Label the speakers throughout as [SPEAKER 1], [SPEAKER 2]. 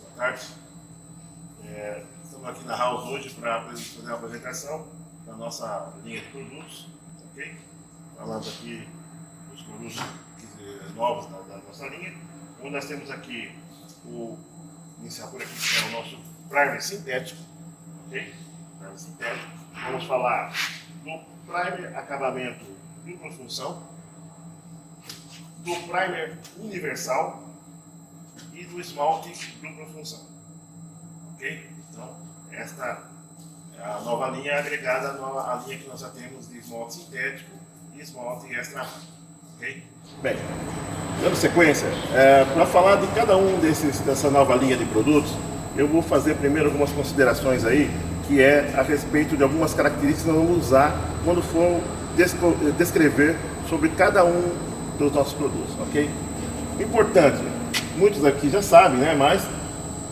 [SPEAKER 1] Boa tarde. Estamos aqui na House hoje para fazer uma apresentação da nossa linha de produtos, ok? Falando aqui dos produtos novos da nossa linha. Onde nós temos aqui iniciar por aqui, que é o nosso primer sintético, ok? Primer sintético. Vamos falar do primer acabamento dupla função, do primer universal e do esmalte dupla função, ok? Então, esta é a nova linha agregada à linha que nós já temos de esmalte sintético e esmalte extra, ok? Bem, dando sequência, para falar de cada um dessa nova linha de produtos, eu vou fazer primeiro algumas considerações aí, que é a respeito de algumas características que nós vamos usar quando for descrever sobre cada um dos nossos produtos, ok? Importante, muitos aqui já sabem, né? Mas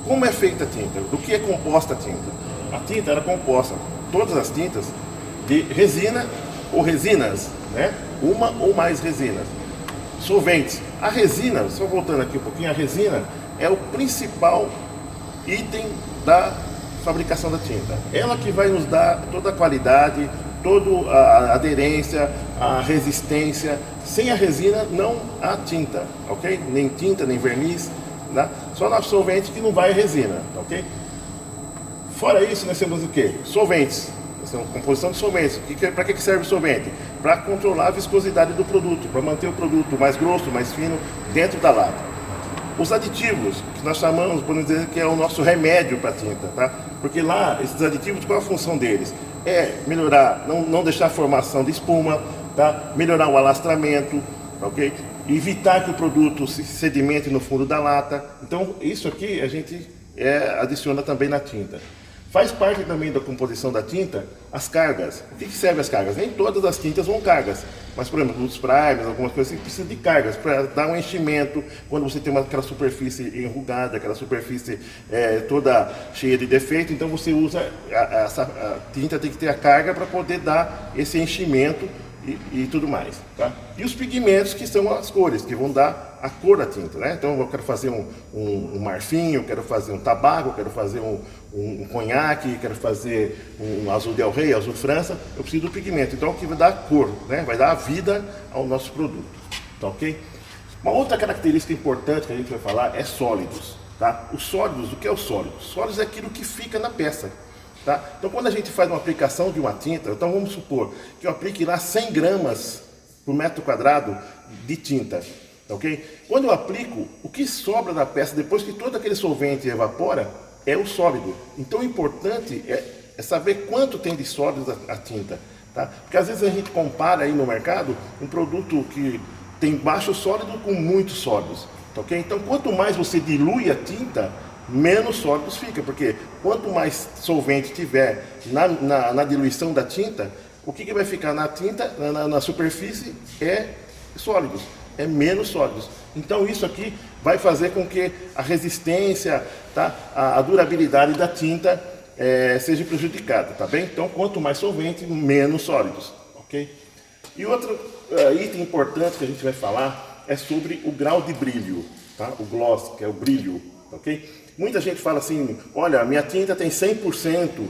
[SPEAKER 1] como é feita a tinta? Do que é composta a tinta? A tinta era composta, todas as tintas, de resina ou resinas, né? Uma ou mais resinas. Solventes. A resina, só voltando aqui um pouquinho, a resina é o principal item da fabricação da tinta. Ela que vai nos dar toda a qualidade, toda a aderência, a resistência. Sem a resina não há tinta, ok? Nem tinta, nem verniz, né? Só na solvente que não vai a resina, ok? Fora isso, nós temos o que? Solventes. Nós temos composição de solventes. Para que serve o solvente? Para controlar a viscosidade do produto, para manter o produto mais grosso, mais fino dentro da lata. Os aditivos, que nós chamamos, podemos dizer que é o nosso remédio para a tinta, tá? Porque lá, esses aditivos, qual é a função deles? É melhorar, não deixar a formação de espuma, tá? Melhorar o alastramento, ok? Evitar que o produto se sedimente no fundo da lata. Então, isso aqui a gente adiciona também na tinta. Faz parte também da composição da tinta as cargas. O que serve as cargas? Nem todas as tintas vão cargas, mas, por exemplo, nos primers, algumas coisas assim, precisa de cargas para dar um enchimento. Quando você tem aquela superfície enrugada, aquela superfície toda cheia de defeito, então você usa, a tinta tem que ter a carga para poder dar esse enchimento e tudo mais, tá? E os pigmentos, que são as cores, que vão dar a cor da tinta, né? Então eu quero fazer um marfim, eu quero fazer um tabaco, eu quero fazer um conhaque, quero fazer um azul del rey, azul França, eu preciso do pigmento. Então é o que vai dar a cor, né? Vai dar a vida ao nosso produto, tá ok? Uma outra característica importante que a gente vai falar é sólidos, tá? Os sólidos, o que é o sólido? Sólidos é aquilo que fica na peça. Tá? Então, quando a gente faz uma aplicação de uma tinta, então vamos supor que eu aplique lá 100 gramas por metro quadrado de tinta, ok? Quando eu aplico, o que sobra da peça, depois que todo aquele solvente evapora, é o sólido. Então, o importante é saber quanto tem de sólidos a tinta, tá? Porque às vezes a gente compara aí no mercado um produto que tem baixo sólido com muitos sólidos, ok? Então, quanto mais você dilui a tinta, menos sólidos fica, porque quanto mais solvente tiver na diluição da tinta, o que vai ficar na tinta, na superfície, é sólidos, é menos sólidos. Então isso aqui vai fazer com que a resistência, tá, a durabilidade da tinta seja prejudicada, tá bem? Então quanto mais solvente, menos sólidos, ok? E outro item importante que a gente vai falar é sobre o grau de brilho, tá? O gloss, que é o brilho, ok? Muita gente fala assim, olha, minha tinta tem 100%,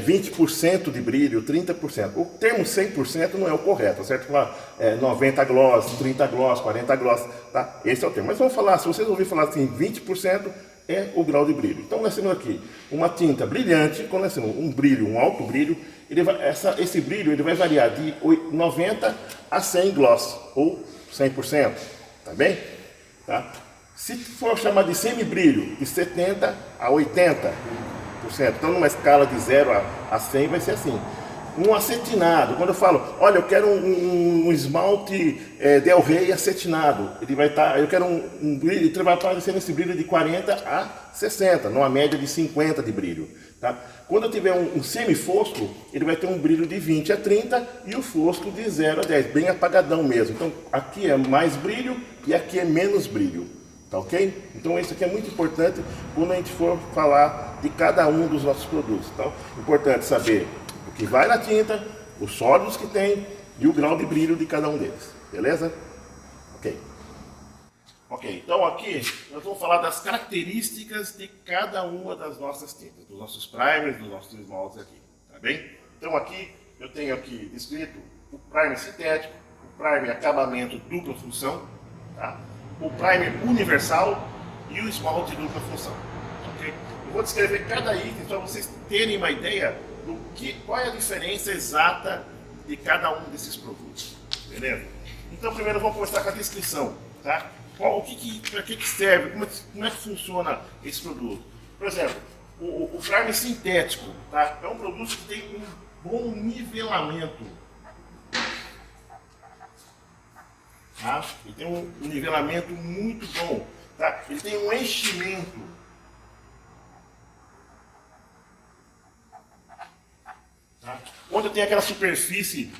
[SPEAKER 1] 20% de brilho, 30%. O termo 100% não é o correto, certo? Falar 90 gloss, 30 gloss, 40 gloss, tá? Esse é o termo. Mas vamos falar, se vocês ouvirem falar assim, 20% é o grau de brilho. Então nós temos aqui uma tinta brilhante, quando nós temos um brilho, um alto brilho, esse brilho ele vai variar de 90 a 100 gloss, ou 100%, tá bem? Tá? Se for chamar de semibrilho, de 70 a 80%, então numa escala de 0 a 100 vai ser assim. Um acetinado, quando eu falo, olha, eu quero um esmalte Del Rey acetinado, ele vai estar, eu quero um brilho, ele vai aparecer nesse brilho de 40 a 60, numa média de 50 de brilho. Tá? Quando eu tiver um semifosco, ele vai ter um brilho de 20 a 30 e o fosco de 0 a 10, bem apagadão mesmo. Então aqui é mais brilho e aqui é menos brilho. Tá ok? Então isso aqui é muito importante quando a gente for falar de cada um dos nossos produtos. Então, importante saber o que vai na tinta, os sólidos que tem e o grau de brilho de cada um deles. Beleza? Ok. Ok, então aqui nós vamos falar das características de cada uma das nossas tintas, dos nossos primers, dos nossos esmaltes aqui, tá bem? Então aqui eu tenho aqui descrito o primer sintético, o primer acabamento dupla função, tá? O primer universal e o esmalte dupla função, ok? Eu vou descrever cada item para vocês terem uma ideia qual é a diferença exata de cada um desses produtos, beleza? Então primeiro vamos começar com a descrição, tá? Para que serve, como é que funciona esse produto? Por exemplo, o primer sintético, tá? É um produto que tem um bom nivelamento. Tá? Ele tem um nivelamento muito bom. Tá? Ele tem um enchimento. Tá? Onde tem aquela superfície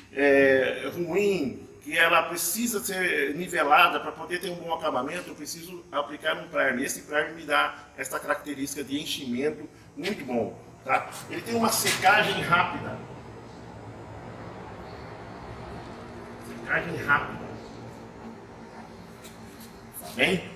[SPEAKER 1] ruim, que ela precisa ser nivelada para poder ter um bom acabamento, eu preciso aplicar um primer. Esse primer me dá essa característica de enchimento muito bom. Tá? Ele tem uma secagem rápida. Secagem rápida. Tá bem?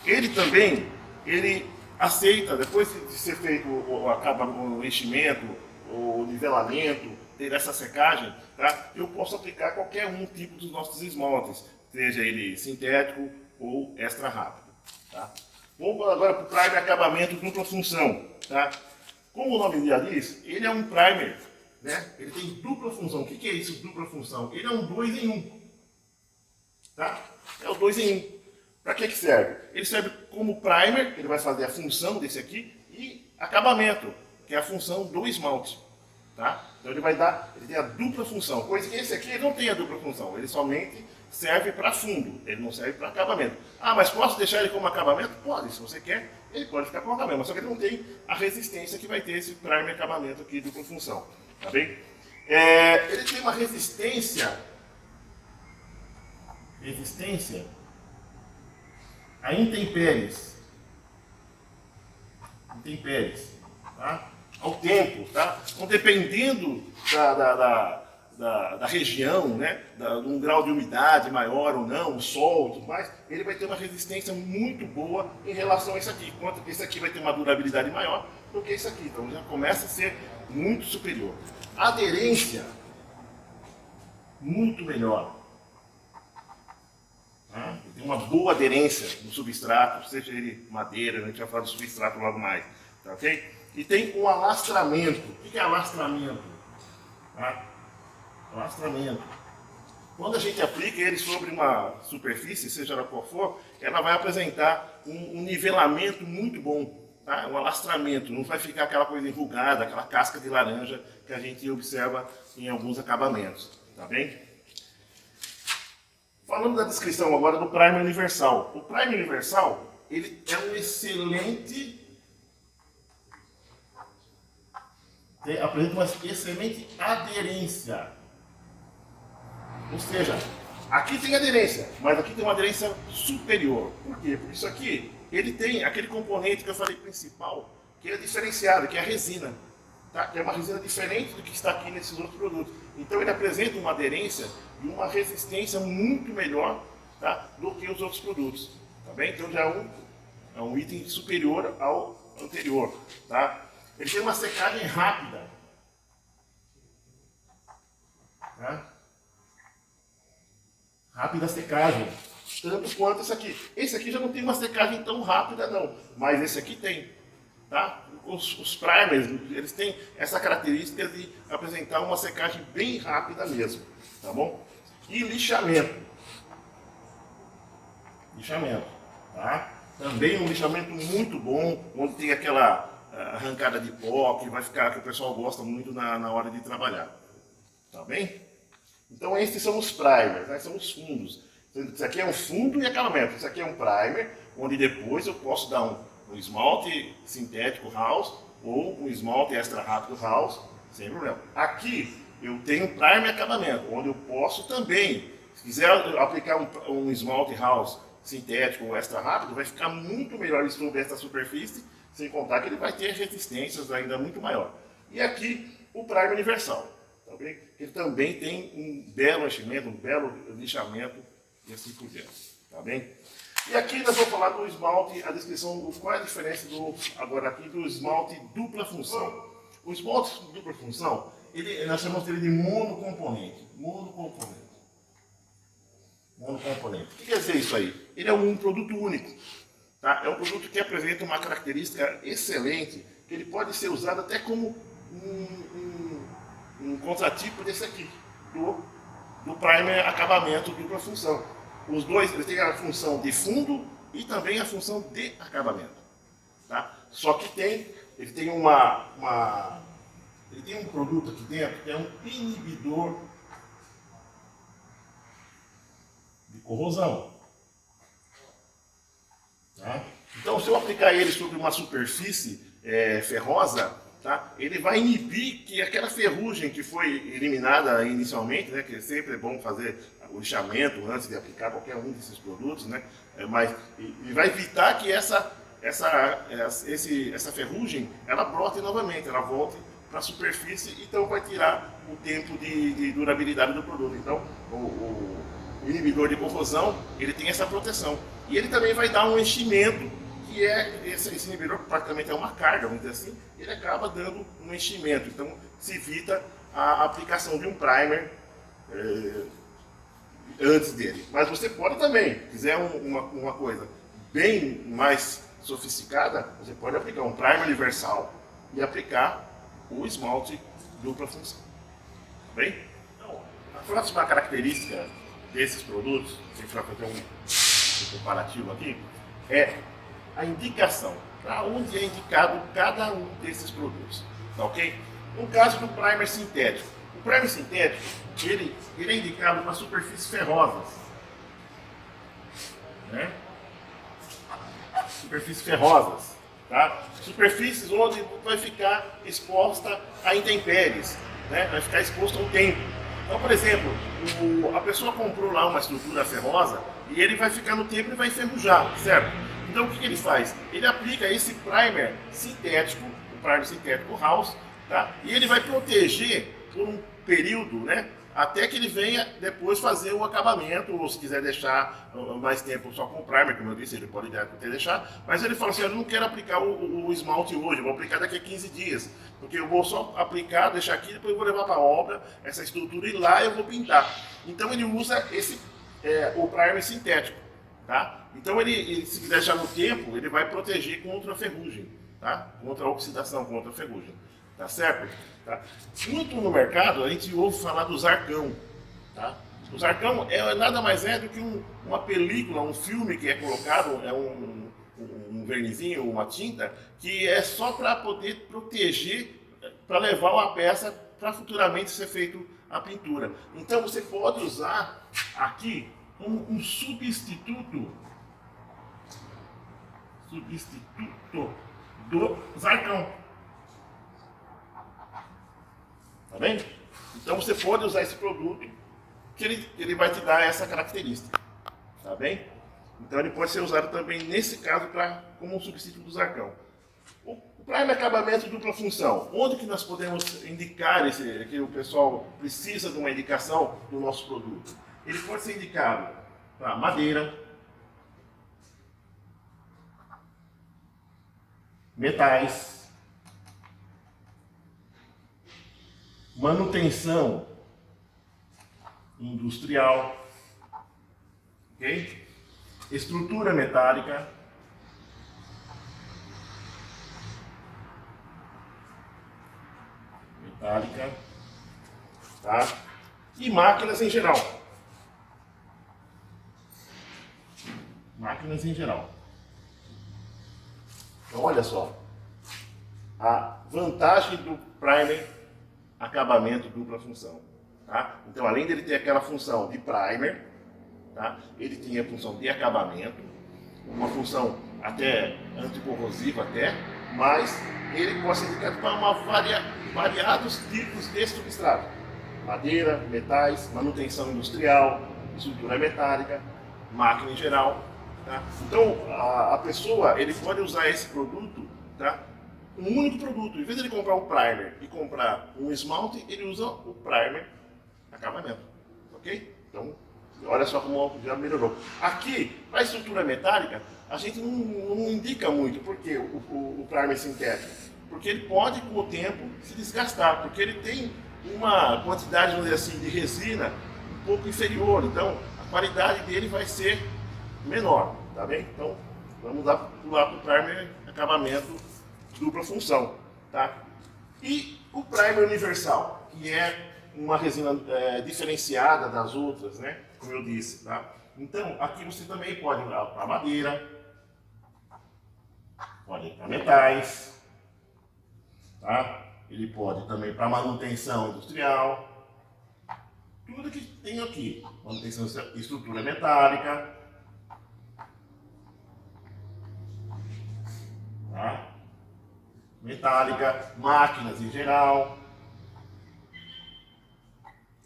[SPEAKER 1] Ele também, ele aceita, depois de ser feito o enchimento, o nivelamento, ter essa secagem, tá? Eu posso aplicar qualquer tipo dos nossos esmaltes, seja ele sintético ou extra rápido. Tá? Vamos agora para o primer acabamento dupla função. Tá? Como o nome já diz, ele é um primer, né? Ele tem dupla função. O que é isso, dupla função? Ele é um 2 em 1. Tá? É o 2 em 1. Para que serve? Ele serve como primer, ele vai fazer a função desse aqui, e acabamento, que é a função do esmalte. Tá? Então ele tem a dupla função, coisa que esse aqui ele não tem a dupla função, ele somente serve para fundo, ele não serve para acabamento. Ah, mas posso deixar ele como acabamento? Pode, se você quer, ele pode ficar como acabamento, mas só que ele não tem a resistência que vai ter esse primer acabamento aqui de dupla função. Tá bem? Ele tem uma resistência a intempéries, tá? Ao tempo, tá? Então, dependendo da região, né? De um grau de umidade maior ou não, o sol e tudo mais, ele vai ter uma resistência muito boa em relação a esse aqui, enquanto que esse aqui vai ter uma durabilidade maior do que esse aqui, então já começa a ser muito superior. Aderência, muito melhor. Tá? Tem uma boa aderência no substrato, seja ele madeira, a gente vai falar do substrato logo mais, tá ok? E tem um alastramento. O que é alastramento? Tá? Alastramento. Quando a gente aplica ele sobre uma superfície, seja ela qual for, ela vai apresentar um nivelamento muito bom. Tá? Um alastramento, não vai ficar aquela coisa enrugada, aquela casca de laranja que a gente observa em alguns acabamentos. Tá bem? Falando da descrição agora do primer universal. O primer universal, ele é um excelente... apresenta uma excelente aderência. Ou seja, aqui tem aderência, mas aqui tem uma aderência superior. Por quê? Porque isso aqui, ele tem aquele componente que eu falei principal, que é diferenciado, que é a resina. Tá? Que é uma resina diferente do que está aqui nesses outros produtos. Então ele apresenta uma aderência e uma resistência muito melhor, tá? Do que os outros produtos. Tá bem? Então já é um item superior ao anterior. Tá? Ele tem uma secagem rápida. Tá? Rápida secagem. Tanto quanto esse aqui. Esse aqui já não tem uma secagem tão rápida não. Mas esse aqui tem. Tá? Os primers, eles têm essa característica de apresentar uma secagem bem rápida mesmo. Tá bom? E lixamento. Lixamento. Tá? Também um lixamento muito bom, onde tem aquela arrancada de pó que o pessoal gosta muito na hora de trabalhar. Tá bem? Então esses são os primers, né? São os fundos. Isso aqui é um fundo e acabamento. Isso aqui é um primer, onde depois eu posso dar um esmalte sintético house ou um esmalte extra rápido house, sem problema. Aqui eu tenho primer e acabamento, onde eu posso também, se quiser aplicar um esmalte house sintético ou extra rápido, vai ficar muito melhor sobre esta superfície, sem contar que ele vai ter resistências ainda muito maior. E aqui o primer universal, tá bem? Ele também tem um belo enchimento, um belo lixamento e assim por diante, tá bem? E aqui nós vamos falar do esmalte, a descrição, qual é a diferença agora aqui do esmalte dupla função. O esmalte dupla função, nós chamamos ele de monocomponente. Monocomponente. O que quer dizer isso aí? Ele é um produto único. Tá? É um produto que apresenta uma característica excelente, que ele pode ser usado até como um contratipo desse aqui, do primer acabamento dupla função. Os dois, eles têm a função de fundo e também a função de acabamento. Tá? Só que ele tem um produto aqui dentro que é um inibidor de corrosão. Tá? Então, se eu aplicar ele sobre uma superfície ferrosa, tá? Ele vai inibir que aquela ferrugem que foi eliminada inicialmente, né, que sempre é bom fazer o lixamento antes de aplicar qualquer um desses produtos, né, mas ele vai evitar que essa ferrugem ela brote novamente, ela volte para a superfície, então vai tirar o tempo de durabilidade do produto. Então, o inibidor de corrosão, ele tem essa proteção. E ele também vai dar um enchimento, que esse inibidor praticamente é uma carga, vamos dizer assim, ele acaba dando um enchimento. Então, se evita a aplicação de um primer antes dele. Mas você pode também, se quiser uma coisa bem mais sofisticada, você pode aplicar um primer universal e aplicar o esmalte dupla função. Tá bem? Então, a próxima característica desses produtos, a gente vai fazer um comparativo aqui, é a indicação, para onde é indicado cada um desses produtos, tá ok? No caso do primer sintético, o primer sintético, ele é indicado para superfícies ferrosas, né? Superfícies ferrosas, tá? Superfícies onde vai ficar exposta a intempéries, né? Vai ficar exposto ao tempo. Então, por exemplo, a pessoa comprou lá uma estrutura ferrosa e ele vai ficar no tempo e vai enferrujar, certo? Então, o que ele faz? Ele aplica esse primer sintético, o primer sintético House, tá? E ele vai proteger por um período, né? Até que ele venha depois fazer o acabamento, ou se quiser deixar mais tempo só com o primer, como eu disse, ele pode até deixar, mas ele fala assim, eu não quero aplicar o esmalte hoje, eu vou aplicar daqui a 15 dias, porque eu vou só aplicar, deixar aqui, depois eu vou levar para a obra, essa estrutura, e lá eu vou pintar. Então ele usa o primer sintético, tá? Então ele, se quiser deixar no tempo, ele vai proteger contra a ferrugem, tá? Contra a oxidação, contra a ferrugem. Tá certo? Tá? Muito no mercado a gente ouve falar do Zarcão. Tá? O Zarcão nada mais é do que uma película, um filme que é colocado, é um vernizinho, uma tinta, que é só para poder proteger, para levar uma peça para futuramente ser feito a pintura. Então você pode usar aqui como um substituto do Zarcão. Tá bem? Então você pode usar esse produto que ele vai te dar essa característica. Tá bem? Então ele pode ser usado também nesse caso como um substituto do Zarcão. O primer acabamento dupla função. Onde que nós podemos indicar que o pessoal precisa de uma indicação do nosso produto? Ele pode ser indicado para madeira, metais, manutenção industrial, ok? Estrutura metálica, tá? E máquinas em geral. Então, olha só, a vantagem do primer acabamento dupla função. Tá? Então, além dele ter aquela função de primer, tá? Ele tem a função de acabamento, uma função até anticorrosiva mas ele pode ser indicado para variados tipos de substrato. Madeira, metais, manutenção industrial, estrutura metálica, máquina em geral. Tá? Então, a pessoa ele pode usar esse produto, tá? Um único produto. Em vez de ele comprar um primer e comprar um esmalte, ele usa o primer acabamento. Ok? Então, Olha só como já melhorou. Aqui, para a estrutura metálica, a gente não indica muito. Por que o primer sintético? Porque ele pode, com o tempo, se desgastar, porque ele tem uma quantidade, vamos dizer assim, de resina um pouco inferior. Então, a qualidade dele vai ser menor, tá bem? Então, vamos lá para o primer acabamento dupla função, tá? E o primer universal, que é uma resina diferenciada das outras, né? Como eu disse, tá? Então, aqui você também pode usar para madeira, pode ir para metais, tá? Ele pode também para manutenção industrial, tudo que tem aqui, manutenção de estrutura metálica, tá? Metálica, máquinas em geral.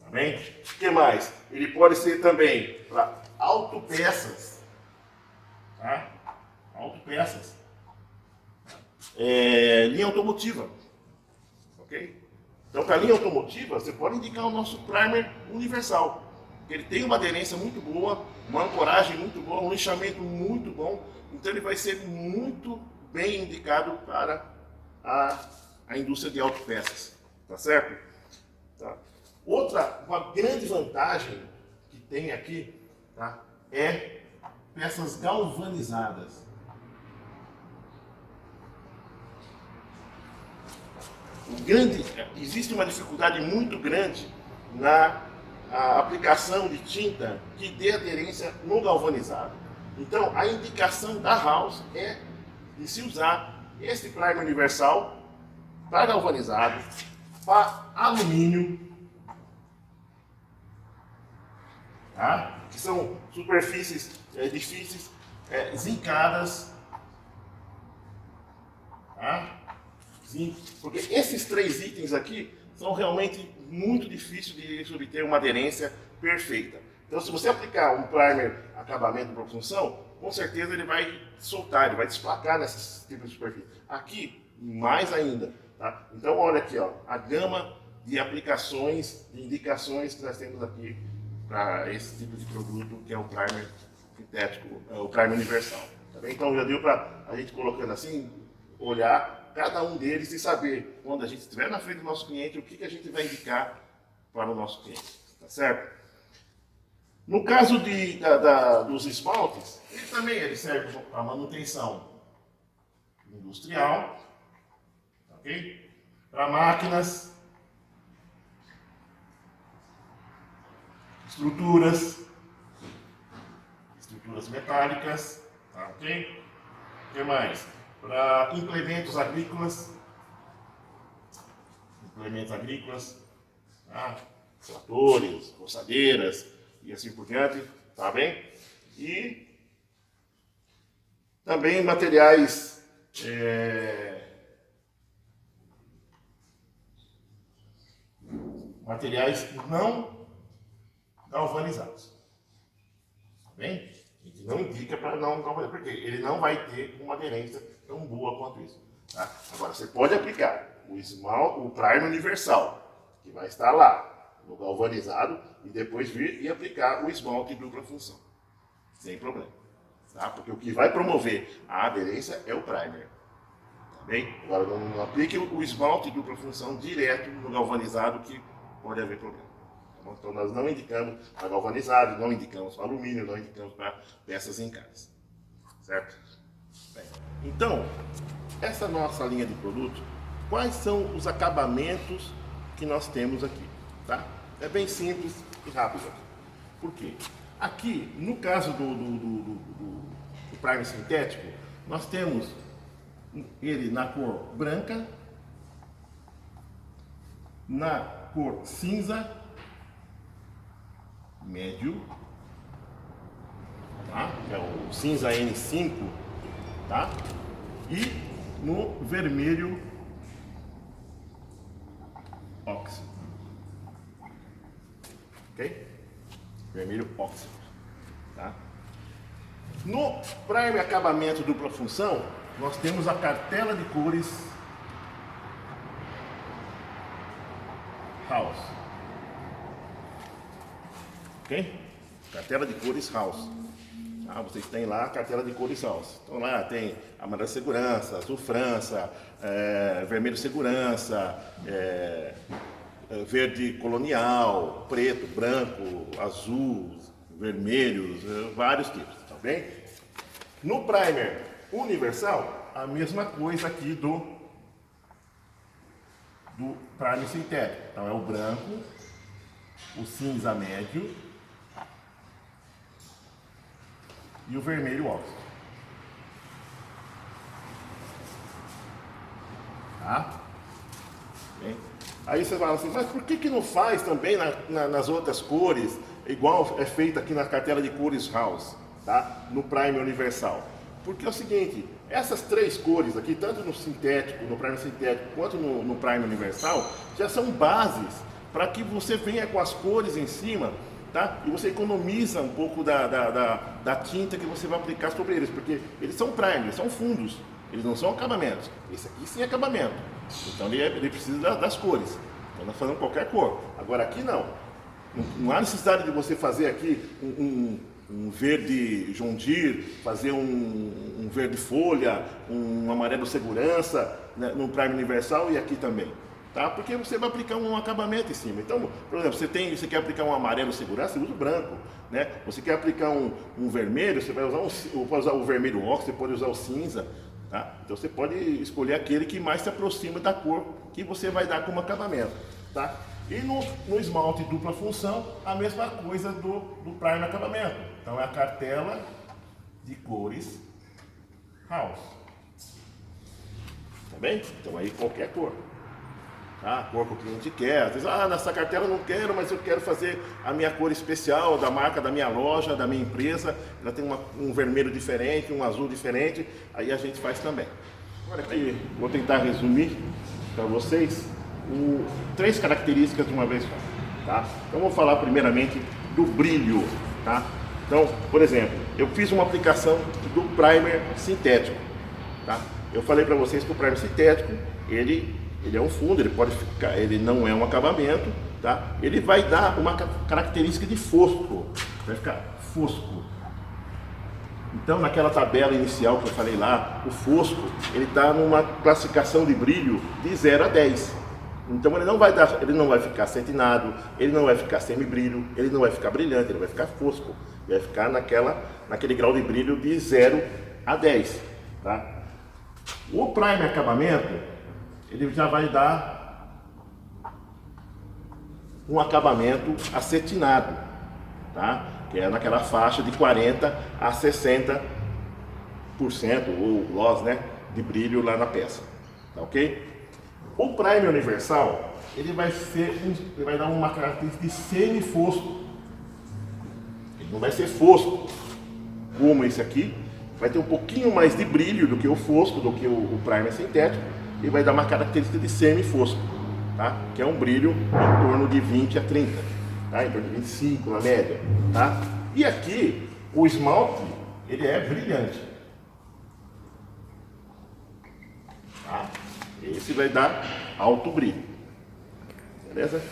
[SPEAKER 1] Tá bem? O que mais? Ele pode ser também para autopeças. Tá? Autopeças. Linha automotiva. Ok? Então, para a linha automotiva, você pode indicar o nosso primer universal. Ele tem uma aderência muito boa, uma ancoragem muito boa, um lixamento muito bom. Então, ele vai ser muito bem indicado para a indústria de autopeças. Tá certo? Tá. Uma grande vantagem que tem aqui, tá, é peças galvanizadas. Existe uma dificuldade muito grande na aplicação de tinta que dê aderência no galvanizado. Então, a indicação da House é de se usar esse primer universal para galvanizado, para alumínio, tá? Que são superfícies difíceis, zincadas, tá? Porque esses três itens aqui são realmente muito difíceis de se obter uma aderência perfeita. Então, se você aplicar um primer acabamento para função, com certeza ele vai soltar, ele vai desplacar nesses tipos de superfície. Aqui, mais ainda. Tá? Então, olha aqui, ó, a gama de aplicações, de indicações que nós temos aqui para esse tipo de produto, que é o primer sintético, o primer universal. Tá bem? Então, já deu para a gente colocando assim, olhar cada um deles e saber, quando a gente estiver na frente do nosso cliente, o que a gente vai indicar para o nosso cliente. Tá certo? No caso dos esmaltes, ele serve para manutenção industrial, ok? Para máquinas, estruturas metálicas, tá, ok? O que mais? Para implementos agrícolas, tá? Tratores, roçadeiras e assim por diante, tá bem? E também materiais não galvanizados, tá bem? A gente não indica para não galvanizar, porque ele não vai ter uma aderência tão boa quanto isso. Tá? Agora, você pode aplicar o primer universal, que vai estar lá no galvanizado, e depois vir e aplicar o esmalte de dupla função, sem problema. Tá? Porque o que vai promover a aderência é o primer. Tá bem? Agora, não aplique o esmalte de dupla função direto no galvanizado, que pode haver problema. Então, nós não indicamos para galvanizado, não indicamos para alumínio, não indicamos para peças em casa. Certo? Bem, então, essa nossa linha de produto, quais são os acabamentos que nós temos aqui? Tá? É bem simples e rápido. Por quê? Aqui, no caso do primer sintético, nós temos ele na cor branca, na cor cinza, médio, tá? Que é o cinza N5, tá? E no vermelho óxido, ok? Vermelho óxido, tá? No primer acabamento dupla função, nós temos a cartela de cores House. Ok? cartela de cores House. Ah, vocês têm lá a cartela de cores House. Então lá tem amarelo segurança, azul França, vermelho segurança, verde colonial, preto, branco, azul, vermelhos, vários tipos, tá bem? No primer universal, a mesma coisa aqui do primer sintético. Então é o branco, o cinza médio e o vermelho óxido. Tá? Bem, aí você fala assim, mas por que não faz também nas outras cores, igual é feito aqui na cartela de cores House, tá? No primer universal? Porque é o seguinte, essas três cores aqui, tanto no sintético, no primer sintético, quanto no primer universal, já são bases para que você venha com as cores em cima, tá? E você economiza um pouco da tinta que você vai aplicar sobre eles, porque eles são primers, são fundos, eles não são acabamentos. Esse aqui sim é acabamento, então ele precisa das cores. Então nós fazemos qualquer cor. Agora aqui não. Não há necessidade de você fazer aqui um verde John Deere, fazer um verde folha, um amarelo segurança, né, no primer universal e aqui também. Tá? Porque você vai aplicar um acabamento em cima. Então, por exemplo, você quer aplicar um amarelo segurança, você usa o branco. Né? Você quer aplicar um vermelho, você vai usar o vermelho óxido, você pode usar o cinza. Tá? Então você pode escolher aquele que mais se aproxima da cor que você vai dar como acabamento. Tá? E no esmalte dupla função, a mesma coisa do primer acabamento. Então é a cartela de cores House. Tá bem? Então aí qualquer cor. Tá? A cor que o cliente quer. Às vezes, nessa cartela eu não quero, mas eu quero fazer a minha cor especial da marca da minha loja, da minha empresa. Ela tem um vermelho diferente, um azul diferente. Aí a gente faz também. Agora aqui, vou tentar resumir para vocês três características de uma vez só. Tá? Então vou falar primeiramente do brilho. Tá? Então, por exemplo, eu fiz uma aplicação do primer sintético. Tá? Eu falei para vocês que o primer sintético, ele é um fundo, ele pode ficar, ele não é um acabamento, tá? Ele vai dar uma característica de fosco, vai ficar fosco. Então, naquela tabela inicial que eu falei lá, o fosco, ele está numa classificação de brilho de 0 a 10. Então ele não vai ficar cetinado, ele não vai ficar semi-brilho, ele não vai ficar brilhante, ele vai ficar fosco. Ele vai ficar naquele grau de brilho de 0 a 10. Tá? O primer acabamento, ele já vai dar um acabamento acetinado, tá? Que é naquela faixa de 40 a 60% ou gloss, né, de brilho lá na peça, tá ok? O primer universal, ele vai dar uma característica de semi-fosco. Ele não vai ser fosco como esse aqui, vai ter um pouquinho mais de brilho do que o fosco, do que o primer sintético, e vai dar uma característica de semi-fosco, tá? Que é um brilho em torno de 20 a 30, tá? Em torno de 25 na média, tá? E aqui o esmalte, ele é brilhante, tá? Esse vai dar alto brilho, beleza?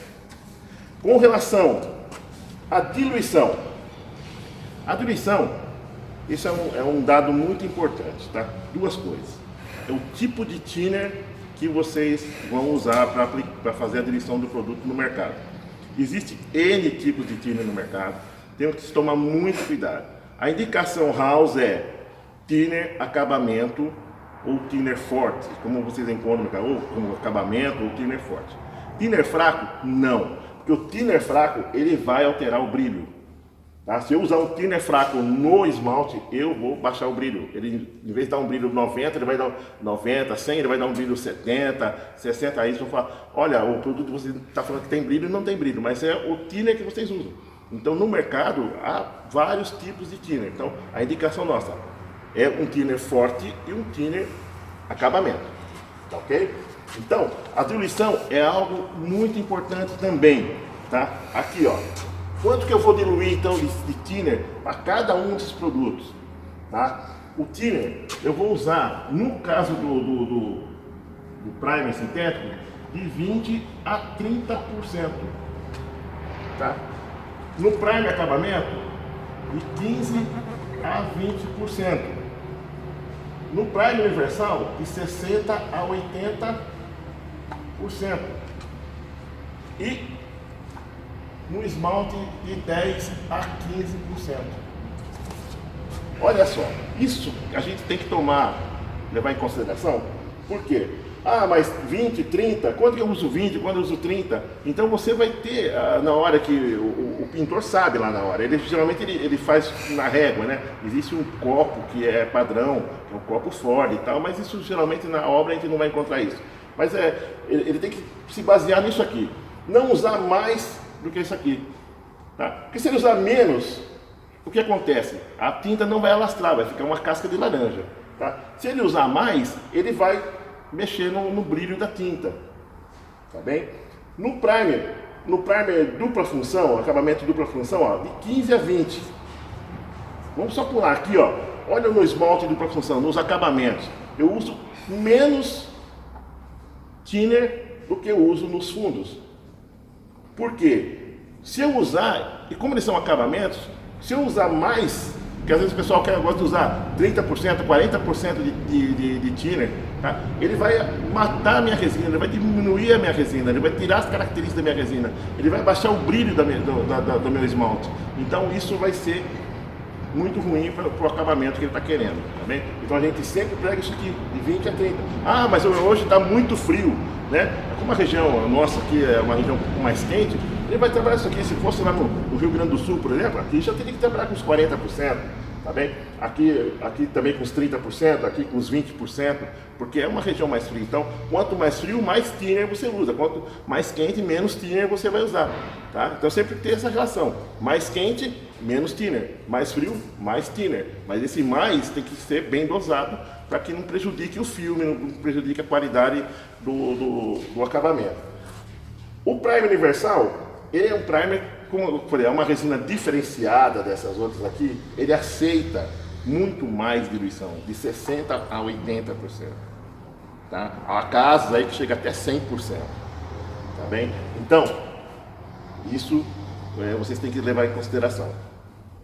[SPEAKER 1] Com relação à diluição, isso é um dado muito importante, tá? Duas coisas. É o tipo de thinner que vocês vão usar para fazer a diluição do produto no mercado. Existe N tipos de thinner no mercado, temos que tomar muito cuidado. A indicação House é thinner acabamento ou thinner forte, como vocês encontram no mercado, ou como acabamento ou thinner forte. Thinner fraco, não, porque o thinner fraco ele vai alterar o brilho. Tá? Se eu usar um thinner fraco no esmalte, eu vou baixar o brilho. Ele, em vez de dar um brilho 90, ele vai dar 90, 100, ele vai dar um brilho 70, 60. Aí eles vão falar, olha, o produto que você está falando que tem brilho, não tem brilho, mas é o thinner que vocês usam. Então no mercado há vários tipos de thinner. Então a indicação nossa é um thinner forte e um thinner acabamento. Tá ok? Então a diluição é algo muito importante também. Tá? Aqui ó. Quanto que eu vou diluir então de thinner para cada um desses produtos? Tá? O thinner eu vou usar, no caso do primer sintético, de 20 a 30%. Tá? No primer acabamento de 15 a 20%. No primer universal, de 60 a 80%. E no esmalte, de 10 a 15%. Olha só, isso a gente tem que levar em consideração. Por quê? Ah, mas 20, 30, quando eu uso 20, quando eu uso 30? Então você vai ter, na hora que o pintor sabe lá na hora, geralmente ele faz na régua, né? Existe um copo que é padrão, que é um copo Ford e tal, mas isso geralmente na obra a gente não vai encontrar isso. Mas ele tem que se basear nisso aqui, não usar mais do que isso aqui, tá? Porque se ele usar menos, o que acontece? A tinta não vai alastrar, vai ficar uma casca de laranja, tá? Se ele usar mais, ele vai mexer no brilho da tinta, tá bem? No primer dupla função, acabamento dupla função, ó, de 15 a 20. Vamos só pular aqui, ó. Olha no esmalte dupla função, nos acabamentos. Eu uso menos thinner do que eu uso nos fundos. Por quê? Se eu usar, e como eles são acabamentos, se eu usar mais, porque às vezes o pessoal gosta de usar 30%, 40% de thinner, tá? Ele vai matar a minha resina, ele vai diminuir a minha resina, ele vai tirar as características da minha resina, ele vai baixar o brilho do meu esmalte. Então isso vai ser muito ruim para o acabamento que ele está querendo, tá bem? Então a gente sempre prega isso aqui, de 20 a 30. Ah, mas hoje está muito frio, né? Como a região nossa aqui é uma região um pouco mais quente, ele vai trabalhar isso aqui. Se fosse lá no Rio Grande do Sul, por exemplo, aqui já teria que trabalhar com uns 40%, tá bem? Aqui também com uns 30%, aqui com uns 20%, porque é uma região mais fria. Então, quanto mais frio, mais thinner você usa. Quanto mais quente, menos thinner você vai usar, tá? Então sempre tem essa relação. Mais quente, menos thinner. Mais frio, mais thinner. Mas esse mais tem que ser bem dosado para que não prejudique o filme, não prejudique a qualidade do acabamento. O primer universal, ele é um primer, como eu falei, é uma resina diferenciada dessas outras aqui. Ele aceita muito mais diluição, de 60% a 80%. Tá? Há casos aí que chega até 100%. Tá bem? Então, isso vocês têm que levar em consideração.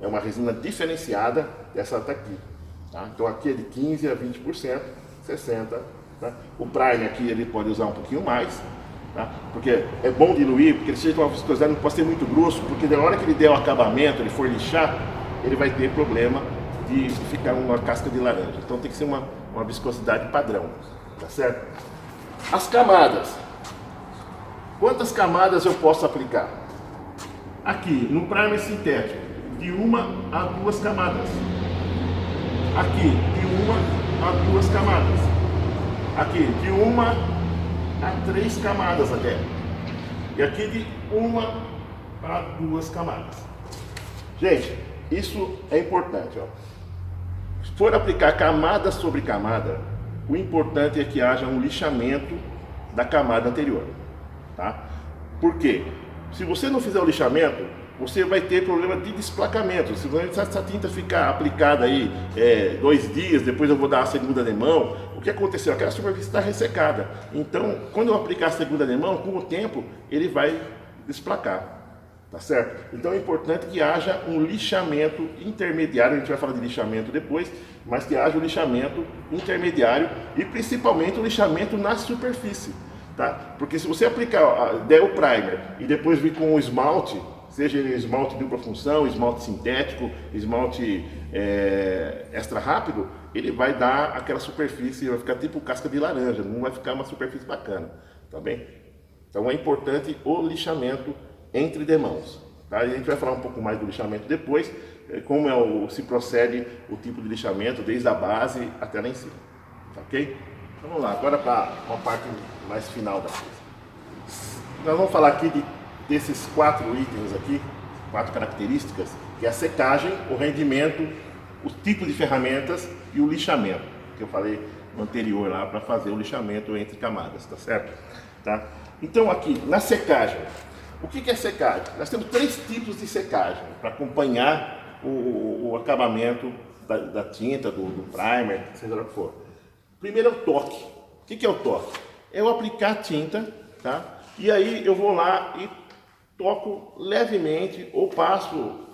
[SPEAKER 1] É uma resina diferenciada dessa daqui. Tá? Então aqui é de 15% a 20%, 60%. Tá? O primer aqui ele pode usar um pouquinho mais. Tá? Porque é bom diluir, porque ele seja uma viscosidade, não pode ser muito grosso, porque na hora que ele der o acabamento, ele for lixar, ele vai ter problema de ficar uma casca de laranja. Então tem que ser uma viscosidade padrão, tá certo? As camadas. Quantas camadas eu posso aplicar? Aqui, no primer sintético, de 1 a 2 camadas. Aqui, de 1 a 2 camadas. Aqui, de 1 a 3 camadas até. E aqui de 1 a 2 camadas. Gente, isso é importante, ó. Se for aplicar camada sobre camada, o importante é que haja um lixamento da camada anterior, tá? Por quê? Se você não fizer o lixamento, você vai ter problema de desplacamento. Se essa tinta ficar aplicada aí 2 dias, depois eu vou dar a segunda demão, o que aconteceu? Aquela superfície está ressecada. Então, quando eu aplicar a segunda demão, com o tempo, ele vai desplacar. Tá certo? Então é importante que haja um lixamento intermediário, a gente vai falar de lixamento depois, mas que haja um lixamento intermediário e principalmente o lixamento na superfície, tá? Porque se você aplicar, der o primer e depois vir com o esmalte, seja ele esmalte dupla função, esmalte sintético, esmalte extra rápido, ele vai dar aquela superfície, vai ficar tipo casca de laranja, não vai ficar uma superfície bacana, tá bem? Então é importante o lixamento entre demãos, tá? E a gente vai falar um pouco mais do lixamento depois, como se procede o tipo de lixamento, desde a base até lá em cima, tá, ok? Então, vamos lá, agora para uma parte mais final da coisa. Nós vamos falar aqui desses 4 itens aqui, 4 características, que é a secagem, o rendimento, o tipo de ferramentas e o lixamento, que eu falei no anterior lá para fazer o lixamento entre camadas, tá certo? Tá? Então aqui, na secagem, o que é secagem? Nós temos 3 tipos de secagem para acompanhar o acabamento da tinta, do primer, seja lá o que for. Primeiro é o toque. O que é o toque? É eu aplicar a tinta, tá? E aí eu vou lá e toco levemente ou passo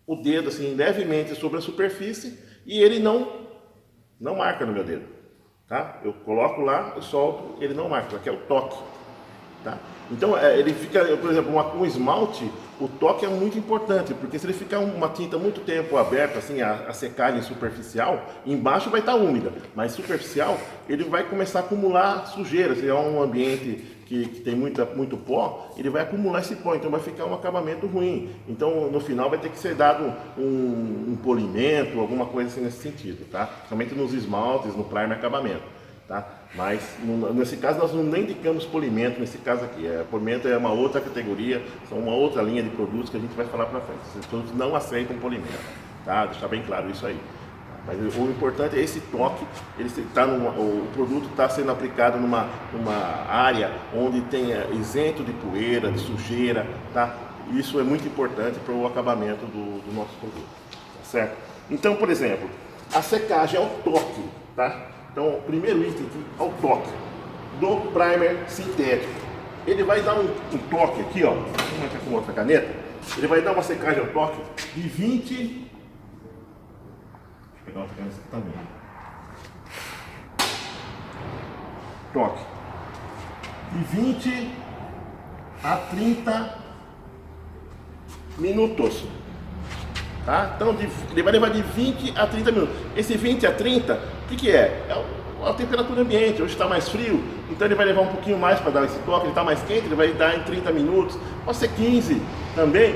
[SPEAKER 1] o dedo assim levemente sobre a superfície e ele não marca no meu dedo, tá? Eu coloco lá, eu solto, ele não marca, aqui é o toque, tá? Então ele fica, por exemplo, um esmalte, o toque é muito importante, porque se ele ficar uma tinta muito tempo aberta, assim, a secagem superficial, embaixo vai estar úmida, mas superficial, ele vai começar a acumular sujeira. Se é um ambiente que tem muito pó, ele vai acumular esse pó, então vai ficar um acabamento ruim. Então no final vai ter que ser dado um polimento, alguma coisa assim nesse sentido, tá? Principalmente nos esmaltes, no primer acabamento, tá? Mas nesse caso nós não nem indicamos polimento nesse caso aqui. Polimento é uma outra categoria, são uma outra linha de produtos que a gente vai falar para frente. Esses produtos não aceitam polimento, tá? Deixar bem claro isso aí. Mas o importante é esse toque, o produto está sendo aplicado numa área onde tem isento de poeira, de sujeira, tá? Isso é muito importante para o acabamento do nosso produto, tá certo? Então, por exemplo, a secagem é o toque, tá? Então, o primeiro item aqui é o toque do primer sintético. Ele vai dar um toque aqui, ó, vou marcar com outra caneta, ele vai dar uma secagem ao toque de 20... Vou pegar outra caneta aqui também. Toque de 20 a 30 minutos. Tá? Então ele vai levar de 20 a 30 minutos. Esse 20 a 30, o que é? É a temperatura ambiente. Hoje está mais frio, então ele vai levar um pouquinho mais para dar esse toque. Ele está mais quente, ele vai dar em 30 minutos, pode ser 15 também,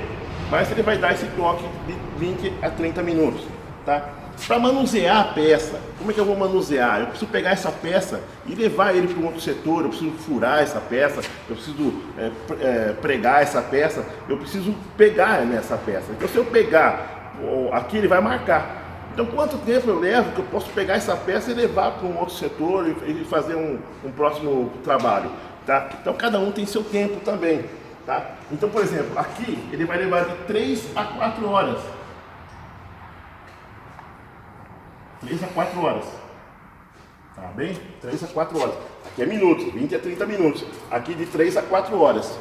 [SPEAKER 1] mas ele vai dar esse toque de 20 a 30 minutos. Tá? Para manusear a peça, como é que eu vou manusear? Eu preciso pegar essa peça e levar ele para um outro setor, eu preciso furar essa peça, eu preciso pregar essa peça, eu preciso pegar nessa peça. Então se eu pegar aqui, ele vai marcar. Então quanto tempo eu levo que eu posso pegar essa peça e levar para um outro setor e fazer um próximo trabalho? Tá? Então cada um tem seu tempo também. Tá? Então, por exemplo, aqui ele vai levar de 3 a 4 horas. 3 a 4 horas. Tá bem? 3 a 4 horas. Aqui é minutos, 20 a 30 minutos. Aqui de 3 a 4 horas.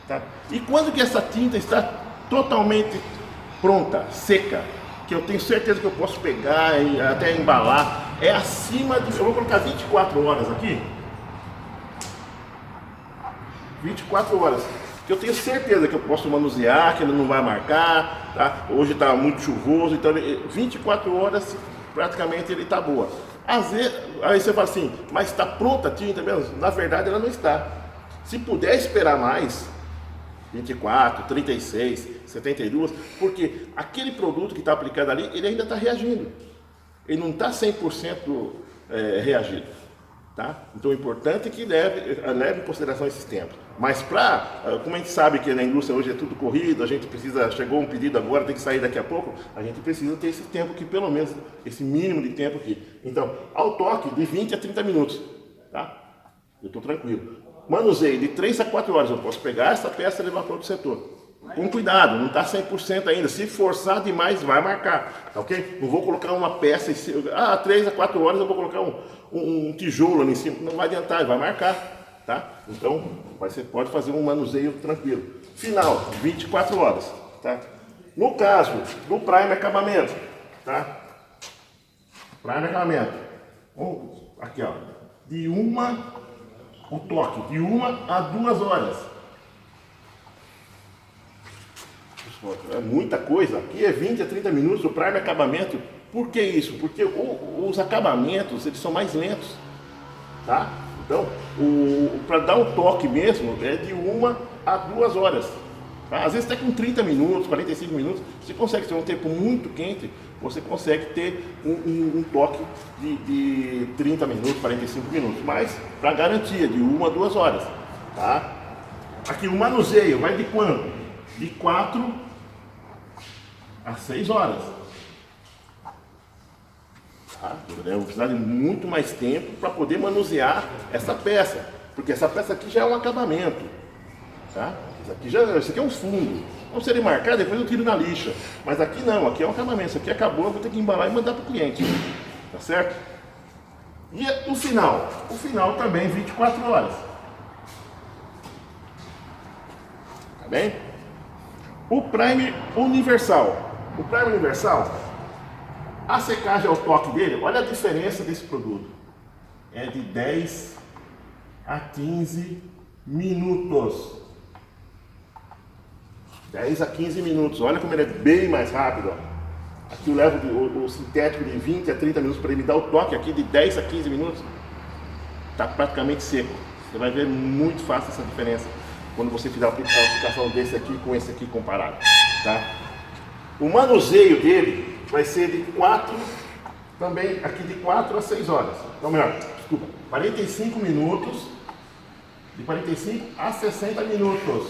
[SPEAKER 1] Tá? E quando que essa tinta está totalmente pronta, seca, que eu tenho certeza que eu posso pegar e até embalar, é acima de... Eu vou colocar 24 horas aqui. 24 horas. Que eu tenho certeza que eu posso manusear, que ele não vai marcar. Tá? Hoje está muito chuvoso, então 24 horas... praticamente ele está boa. Às vezes, aí você fala assim, mas está pronta a tinta mesmo? Na verdade ela não está. Se puder esperar mais, 24, 36, 72, porque aquele produto que está aplicado ali, ele ainda está reagindo. Ele não está 100% reagido. Tá? Então o importante é que leve em consideração esses tempos. Mas como a gente sabe que na indústria hoje é tudo corrido, a gente precisa, chegou um pedido agora, tem que sair daqui a pouco, a gente precisa ter esse tempo aqui, pelo menos esse mínimo de tempo aqui. Então, ao toque de 20 a 30 minutos, tá? Eu estou tranquilo. Manuseio de 3 a 4 horas, eu posso pegar essa peça e levar para outro setor. Com cuidado, não está 100% ainda. Se forçar demais, vai marcar, tá ok? Não vou colocar uma peça em cima. 3 a 4 horas eu vou colocar um tijolo ali em cima. Não vai adiantar, vai marcar, tá? Então, você pode fazer um manuseio tranquilo. Final, 24 horas, tá? No caso do primer acabamento, tá? Primer acabamento. Aqui, ó. O toque, de 1 a 2 horas. É muita coisa, aqui é 20 a 30 minutos o primer acabamento. Por que isso? Porque os acabamentos, eles são mais lentos, tá? Então, para dar um toque mesmo, é de 1 a 2 horas. Tá? Às vezes até com 30 minutos, 45 minutos, você consegue ter um tempo muito quente, você consegue ter um toque de 30 minutos, 45 minutos. Mas, para garantia, de 1 a 2 horas. Tá? Aqui o manuseio vai de quanto? De 4 a 6 horas. Tá? Eu vou precisar de muito mais tempo para poder manusear essa peça, porque essa peça aqui já é um acabamento. Tá? Isso aqui é um fundo. Então, se ele marcar, depois eu tiro na lixa. Mas aqui não, aqui é um acabamento. Isso aqui acabou, eu vou ter que embalar e mandar para o cliente. Tá certo? E o final? O final também 24 horas. Tá bem? O primer universal. O primer universal, a secagem ao toque dele, olha a diferença desse produto. É de 10 a 15 minutos. 10 a 15 minutos. Olha como ele é bem mais rápido. Ó. Aqui eu levo o sintético de 20 a 30 minutos para ele dar o toque. Aqui de 10 a 15 minutos. Está praticamente seco. Você vai ver muito fácil essa diferença quando você fizer a aplicação desse aqui com esse aqui comparado. Tá? O manuseio dele vai ser de 4, também aqui de 4 a 6 horas. Então, melhor, desculpa, 45 minutos, de 45 a 60 minutos.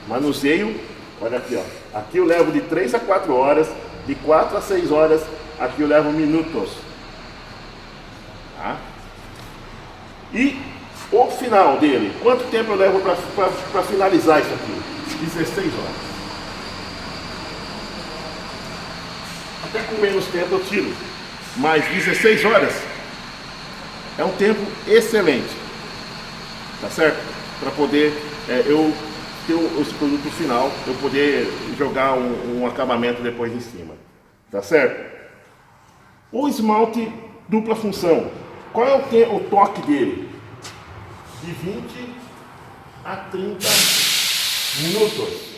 [SPEAKER 1] Manuseio, olha aqui, ó. Aqui eu levo de 3 a 4 horas, de 4 a 6 horas, aqui eu levo minutos. Tá? E o final dele, quanto tempo eu levo para finalizar isso aqui? 16 horas. Até com menos tempo eu tiro, mas 16 horas é um tempo excelente, tá certo? Para poder eu ter esse produto final, eu poder jogar um acabamento depois em cima, tá certo? O esmalte dupla função, qual é o toque dele? De 20 a 30 minutos.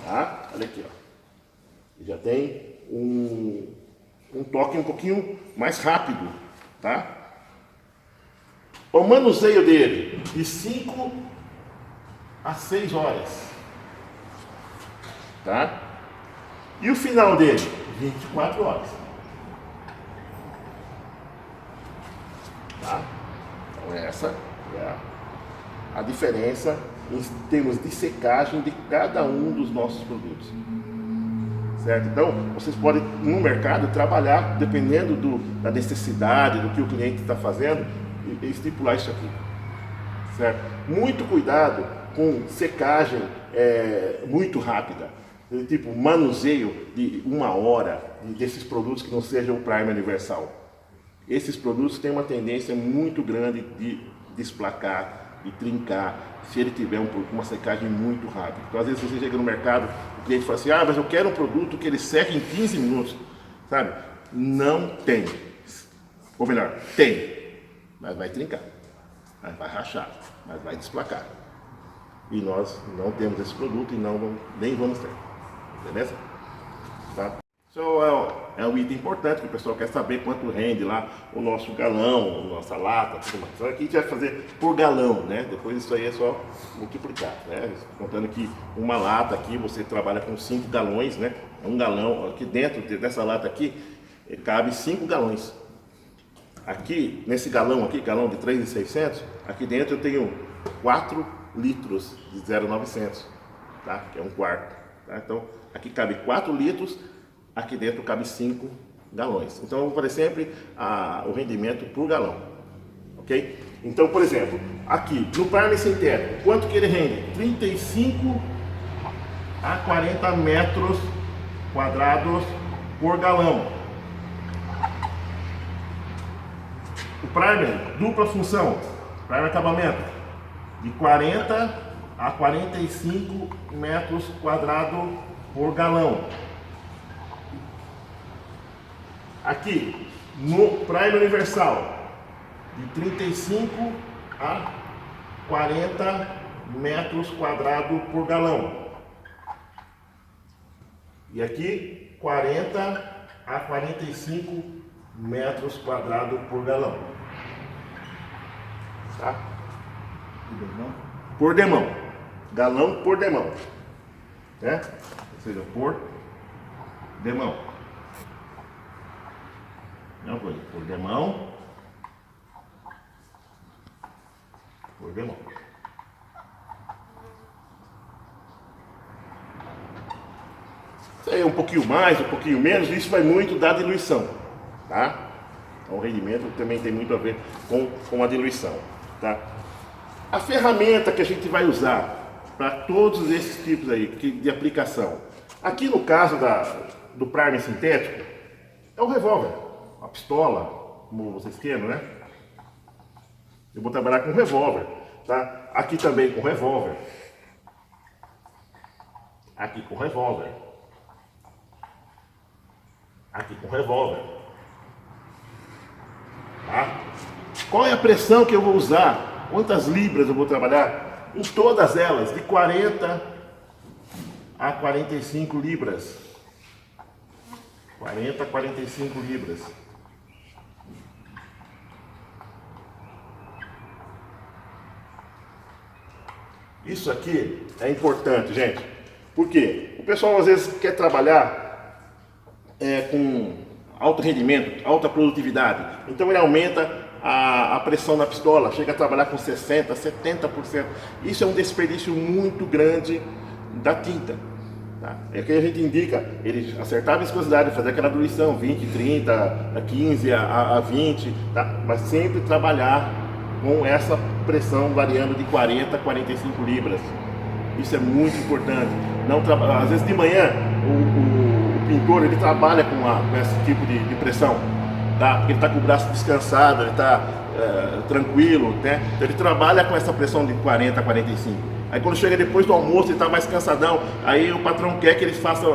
[SPEAKER 1] Tá? Olha aqui, ó. Já tem um toque um pouquinho mais rápido, tá? O manuseio dele de 5 a 6 horas, tá? E o final dele, 24 horas. Tá? Então essa é a diferença em termos de secagem de cada um dos nossos produtos. Certo? Então, vocês podem, no mercado, trabalhar dependendo da necessidade, do que o cliente está fazendo, e estipular isso aqui. Certo? Muito cuidado com secagem muito rápida. Tipo, manuseio de 1 hora desses produtos que não sejam o primer universal. Esses produtos têm uma tendência muito grande de desplacar, de trincar, se ele tiver uma secagem muito rápida. Então, às vezes você chega no mercado, o cliente fala assim, mas eu quero um produto que ele seque em 15 minutos, sabe? Não tem. Ou melhor, tem, mas vai trincar, mas vai rachar, mas vai desplacar. E nós não temos esse produto e nem vamos ter, beleza? Tá? Então, é um item importante que o pessoal quer saber quanto rende lá o nosso galão, a nossa lata, tudo mais. Então aqui a gente vai fazer por galão, né? Depois isso aí é só multiplicar, né? Contando que uma lata aqui você trabalha com 5 galões, né? Um galão, aqui dentro dessa lata aqui, cabe 5 galões. Aqui, nesse galão aqui, galão de 3.600, aqui dentro eu tenho 4 litros de 0,900, tá? Que é um quarto, tá? Então aqui cabe 4 litros. Aqui dentro cabe 5 galões. Então eu vou fazer sempre o rendimento por galão. Ok? Então, por exemplo, aqui no primer sintético, quanto que ele rende? 35 a 40 metros quadrados por galão. O primer, dupla função, primer acabamento, de 40 a 45 metros quadrados por galão. Aqui, no primer universal, de 35 a 40 metros quadrados por galão. E aqui, 40 a 45 metros quadrados por galão. Tá? Por demão. Galão por demão. Né? Ou seja, por demão. Não, por demão. Por demão. Isso aí é um pouquinho mais, um pouquinho menos, isso vai muito da diluição, tá? Então, o rendimento também tem muito a ver com a diluição, tá? A ferramenta que a gente vai usar para todos esses tipos aí de aplicação, aqui no caso do primer sintético, é o revólver. A pistola, como vocês queiram, né? Eu vou trabalhar com revólver, tá? Aqui também com revólver. aqui com revólver, aqui com revólver, tá? Qual é a pressão que eu vou usar? Quantas libras eu vou trabalhar? Em todas elas, de 40 a 45 libras. 40 a 45 libras. Isso aqui é importante, gente. Por quê? O pessoal às vezes quer trabalhar com alto rendimento, alta produtividade. Então ele aumenta a pressão na pistola, chega a trabalhar com 60%, 70%. Isso é um desperdício muito grande da tinta. Tá? É que a gente indica ele acertar a viscosidade, fazer aquela diluição 20, 30, 15 a 20, tá? Mas sempre trabalhar com essa pressão variando de 40 a 45 libras. Isso é muito importante. Não às vezes de manhã o pintor ele trabalha com esse tipo de pressão, tá? Porque ele está com o braço descansado, ele está tranquilo, né? Então ele trabalha com essa pressão de 40 a 45. Aí quando chega depois do almoço ele está mais cansadão, aí o patrão quer que ele faça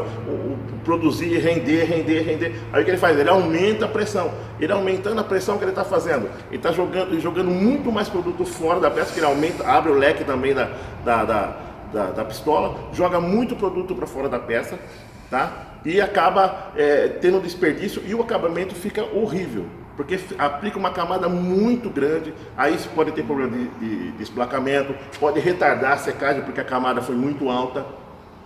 [SPEAKER 1] produzir, render. Aí o que ele faz? Ele aumenta a pressão. Ele aumentando a pressão que ele está fazendo, ele está jogando muito mais produto fora da peça, que ele aumenta, abre o leque também da pistola, joga muito produto para fora da peça, tá? E acaba tendo desperdício e o acabamento fica horrível. Porque aplica uma camada muito grande, aí você pode ter problema de esplacamento, pode retardar a secagem porque a camada foi muito alta.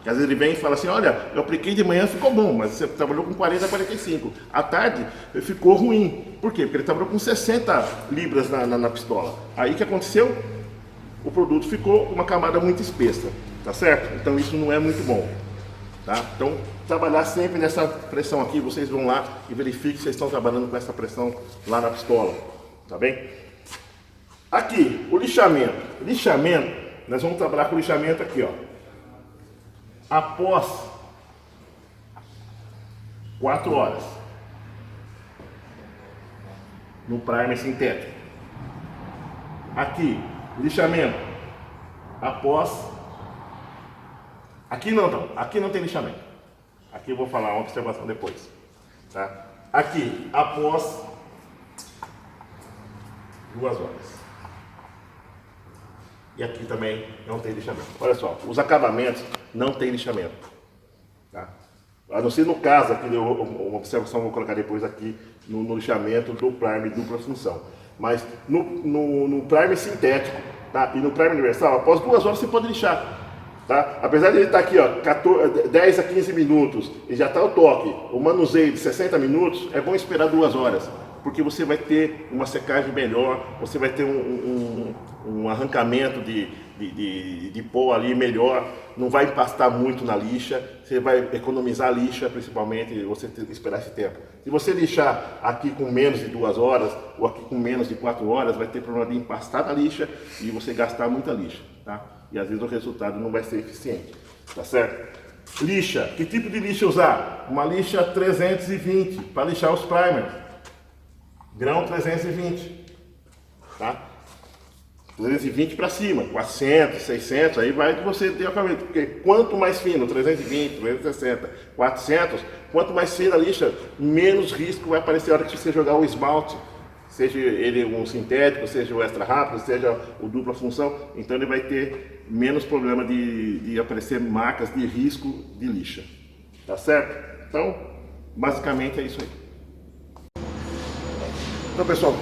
[SPEAKER 1] Às vezes ele vem e fala assim, olha, eu apliquei de manhã, ficou bom, mas você trabalhou com 40 a 45. À tarde ficou ruim. Por quê? Porque ele trabalhou com 60 libras na pistola. Aí o que aconteceu? O produto ficou com uma camada muito espessa, tá certo? Então isso não é muito bom. Tá? Então, trabalhar sempre nessa pressão aqui, vocês vão lá e verifiquem se vocês estão trabalhando com essa pressão lá na pistola, tá bem? Aqui, o lixamento. Lixamento, nós vamos trabalhar com o lixamento aqui, ó. Após 4 horas, no primer sintético. Aqui, lixamento, após... Aqui não tem lixamento. Aqui eu vou falar uma observação depois. Tá? Aqui, após 2 horas. E aqui também não tem lixamento. Olha só, os acabamentos não tem lixamento. Tá? A não ser no caso, aqui uma observação vou colocar depois aqui no lixamento do primer dupla função. Mas no primer sintético, tá? E no primer universal, após 2 horas você pode lixar. Tá? Apesar de ele estar aqui, ó, 10 a 15 minutos e já está o toque, o manuseio de 60 minutos, é bom esperar 2 horas, porque você vai ter uma secagem melhor, você vai ter um arrancamento de pó ali melhor, não vai empastar muito na lixa, você vai economizar a lixa, principalmente, você esperar esse tempo. Se você lixar aqui com menos de 2 horas ou aqui com menos de 4 horas, vai ter problema de empastar na lixa e você gastar muita lixa, tá? E às vezes o resultado não vai ser eficiente, tá certo? Lixa, que tipo de lixa usar? Uma lixa 320 para lixar os primers, grão 320, tá? 320 para cima, 400, 600, aí vai que você ter o acabamento, porque quanto mais fino, 320, 360, 400, quanto mais fina a lixa, menos risco vai aparecer a hora que você jogar o esmalte, seja ele um sintético, seja o extra rápido, seja o dupla função, então ele vai ter menos problema de aparecer marcas de risco de lixa, tá certo? Então, basicamente é isso aí. Então, pessoal,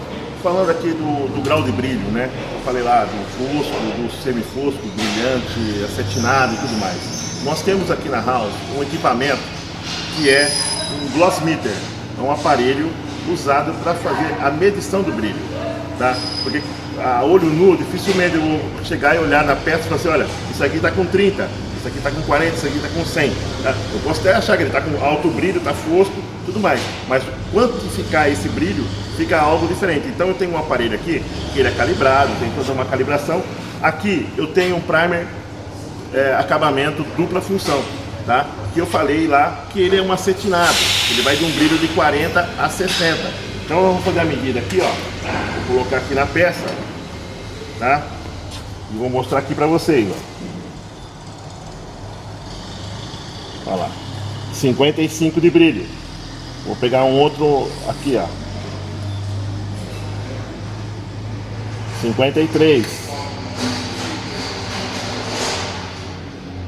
[SPEAKER 1] falando aqui do grau de brilho, né? Eu falei lá do fosco, do semifosco, brilhante, acetinado e tudo mais. Nós temos aqui na House um equipamento que é um gloss meter, é um aparelho usado para fazer a medição do brilho, tá? Porque a olho nu, dificilmente eu vou chegar e olhar na peça e falar assim, olha, isso aqui está com 30, isso aqui está com 40, isso aqui está com 100, tá? Eu posso até achar que ele está com alto brilho, está fosco, tudo mais, mas quantificar esse brilho fica algo diferente. Então eu tenho um aparelho aqui, que ele é calibrado, tem que fazer uma calibração. Aqui eu tenho um primer acabamento dupla função, tá? Que eu falei lá que ele é um acetinado, ele vai de um brilho de 40 a 60. Então eu vou fazer a medida aqui, ó, vou colocar aqui na peça, tá? E vou mostrar aqui para vocês, ó. Olha lá. 55 de brilho. Vou pegar um outro aqui, ó. 53.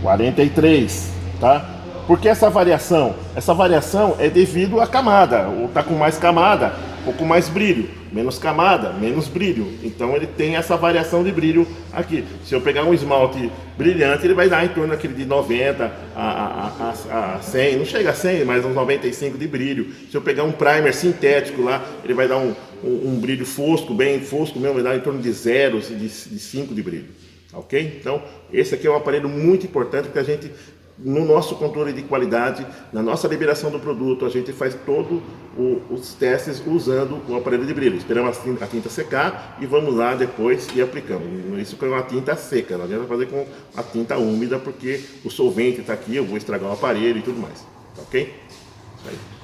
[SPEAKER 1] 43, tá? Por que essa variação? Essa variação é devido à camada. Ou tá com mais camada, ou com mais brilho. Menos camada, menos brilho. Então ele tem essa variação de brilho aqui. Se eu pegar um esmalte brilhante, ele vai dar em torno daquele de 90 a 100. Não chega a 100, mas uns 95 de brilho. Se eu pegar um primer sintético lá, ele vai dar um brilho fosco, bem fosco mesmo, vai dar em torno de 0, de 5 de brilho. Ok? Então, esse aqui é um aparelho muito importante porque a gente, no nosso controle de qualidade, na nossa liberação do produto, a gente faz todos os testes usando o aparelho de brilho. Esperamos a tinta secar e vamos lá depois e aplicamos. Isso com uma tinta seca, não adianta fazer com a tinta úmida porque o solvente está aqui, eu vou estragar o aparelho e tudo mais. Ok? Isso aí.